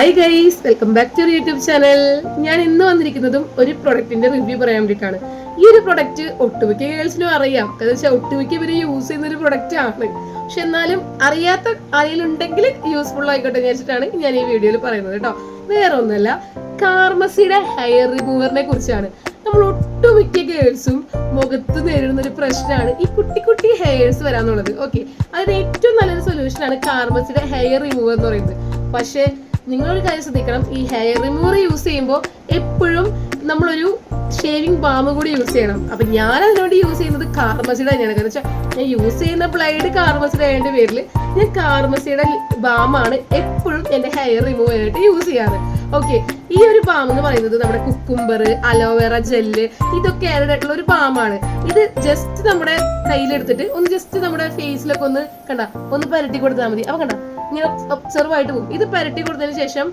High guys, welcome back to YouTube channel. ഞാൻ ഇന്ന് വന്നിരിക്കുന്നതും ഒരു പ്രൊഡക്റ്റിന്റെ റിവ്യൂ പറയാൻ വേണ്ടിയിട്ടാണ്. ഈ ഒരു പ്രൊഡക്റ്റ് ഒട്ടുമിക്ക ഗേൾസിനും അറിയാം, കാരണം വെച്ചാൽ ഒട്ടുമിക്ക ഇവര് യൂസ് ചെയ്യുന്ന ഒരു പ്രൊഡക്റ്റ് ആണ്. പക്ഷെ എന്നാലും അറിയാത്ത ആരെങ്കിലുണ്ടെങ്കിൽ യൂസ്ഫുൾ ആയിക്കോട്ടെ എന്ന് വെച്ചിട്ടാണ് ഞാൻ ഈ വീഡിയോയിൽ പറയുന്നത് കേട്ടോ. വേറെ ഒന്നുമല്ല, കാർമസിയുടെ ഹെയർ റിമൂവറിനെ കുറിച്ചാണ്. നമ്മൾ ഒട്ടുമിക്ക ഗേൾസും മുഖത്ത് നേരിടുന്ന ഒരു പ്രശ്നമാണ് ഈ കുട്ടി കുട്ടി ഹെയർസ് വരാന്നുള്ളത്. ഓക്കെ, അതിന് ഏറ്റവും നല്ലൊരു സൊല്യൂഷനാണ് കാർമസിയുടെ ഹെയർ റിമൂവർ എന്ന് പറയുന്നത്. പക്ഷേ നിങ്ങളൊരു കാര്യം ശ്രദ്ധിക്കണം, ഈ ഹെയർ റിമൂവർ യൂസ് ചെയ്യുമ്പോൾ എപ്പോഴും നമ്മളൊരു ഷേവിംഗ് ബാം കൂടി യൂസ് ചെയ്യണം. അപ്പൊ ഞാൻ അതിനുവേണ്ടി യൂസ് ചെയ്യുന്നത് കാർമസിയുടെ തന്നെയാണ്. കാരണം വെച്ചാൽ ഞാൻ യൂസ് ചെയ്യുന്ന ബ്ലേഡ് കാർമസിയുടെ ആയതിന്റെ പേരിൽ ഞാൻ കാർമസിയുടെ ബാമാണ് എപ്പോഴും എന്റെ ഹെയർ റിമൂവ് ചെയ്യാനായിട്ട് യൂസ് ചെയ്യാറ്. ഓക്കെ, ഈ ഒരു ബാം എന്ന് പറയുന്നത് നമ്മുടെ കുക്കുംബർ, അലോവേറ ജെല്ല്, ഇതൊക്കെ ആഡ് ആയിട്ടുള്ള ഒരു ബാമാണ്. ഇത് ജസ്റ്റ് നമ്മുടെ കയ്യിലെടുത്തിട്ട് ഒന്ന് ജസ്റ്റ് നമ്മുടെ ഫേസിലൊക്കെ ഒന്ന് പരട്ടി കൊടുത്താൽ മതി. അപ്പൊ കണ്ട ഇങ്ങനെ ഒബ്സർവ് ആയിട്ട് പോകും. ഇത് പരട്ടി കൊടുത്തതിന് ശേഷം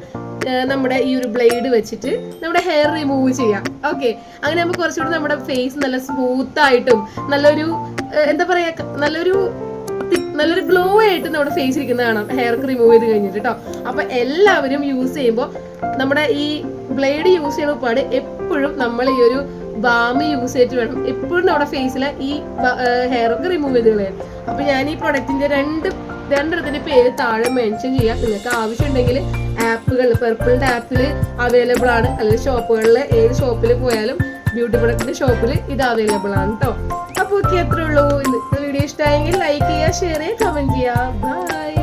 നമ്മുടെ ഈ ഒരു ബ്ലേഡ് വെച്ചിട്ട് നമ്മുടെ ഹെയർ റിമൂവ് ചെയ്യാം. ഓക്കെ, അങ്ങനെ നമുക്ക് കുറച്ചുകൂടി നമ്മുടെ ഫേസ് നല്ല സ്മൂത്ത് ആയിട്ടും നല്ലൊരു എന്താ പറയാ നല്ലൊരു ഗ്ലോ ആയിട്ട് നമ്മുടെ ഫേസ് ഇരിക്കുന്ന കാണാം ഹെയർ റിമൂവ് ചെയ്ത് കഴിഞ്ഞിട്ട് കേട്ടോ. അപ്പൊ എല്ലാവരും യൂസ് ചെയ്യുമ്പോൾ നമ്മുടെ ഈ ബ്ലേഡ് യൂസ് ചെയ്യുന്ന പാട് എപ്പോഴും നമ്മൾ ഈ ഒരു ബാം യൂസ് ചെയ്തിട്ട് വേണം എപ്പോഴും നമ്മുടെ ഫേസിലെ ഈ ഹെയർ ഒക്കെ റിമൂവ് ചെയ്ത് കളയാൻ. അപ്പൊ ഞാൻ ഈ പ്രൊഡക്റ്റിന്റെ രണ്ടിടത്തിന്റെ പേര് താഴെ മെൻഷൻ ചെയ്യാം. നിങ്ങൾക്ക് ആവശ്യമുണ്ടെങ്കിൽ പർപ്പിളിന്റെ ആപ്പിൽ അവൈലബിൾ ആണ്, അല്ലെങ്കിൽ ഷോപ്പുകളിൽ ഏത് ഷോപ്പിൽ പോയാലും ബ്യൂട്ടി പ്രൊഡക്റ്റിന്റെ ഷോപ്പിൽ ഇത് അവൈലബിൾ ആണ് കേട്ടോ. അപ്പൊ ഓക്കെ, അത്രേ ഉള്ളൂ. വീഡിയോ ഇഷ്ടമായെങ്കിൽ ലൈക്ക് ചെയ്യുക, ഷെയർ ചെയ്യുക, കമന്റ് ചെയ്യുക. ബൈ.